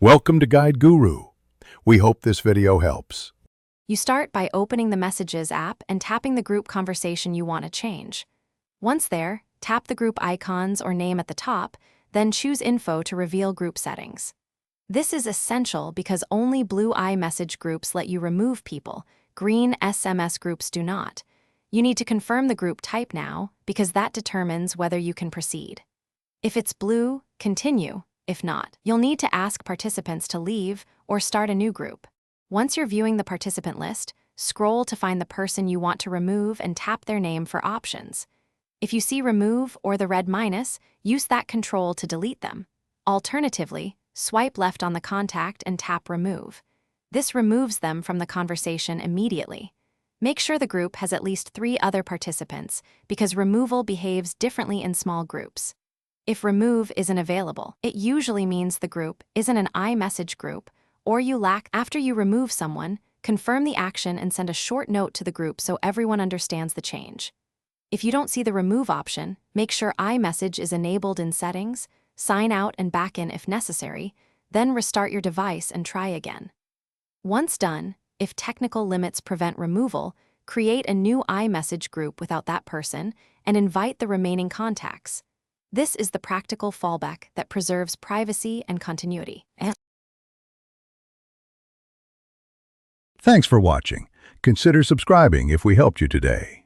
Welcome to Guide Guru. We hope this video helps. You start by opening the Messages app and tapping the group conversation you want to change. Once there, tap the group icons or name at the top, then choose Info to reveal group settings. This is essential because only blue iMessage groups let you remove people, green SMS groups do not. You need to confirm the group type now because that determines whether you can proceed. If it's blue, continue. If not, you'll need to ask participants to leave or start a new group. Once you're viewing the participant list, scroll to find the person you want to remove and tap their name for options. If you see remove or the red minus, use that control to delete them. Alternatively, swipe left on the contact and tap remove. This removes them from the conversation immediately. Make sure the group has at least 3 other participants because removal behaves differently in small groups. If remove isn't available, it usually means the group isn't an iMessage group or you lack. After you remove someone, confirm the action and send a short note to the group so everyone understands the change. If you don't see the remove option, make sure iMessage is enabled in settings, sign out and back in if necessary, then restart your device and try again. Once done, if technical limits prevent removal, create a new iMessage group without that person and invite the remaining contacts. This is the practical fallback that preserves privacy and continuity. Thanks for watching. Consider subscribing if we helped you today.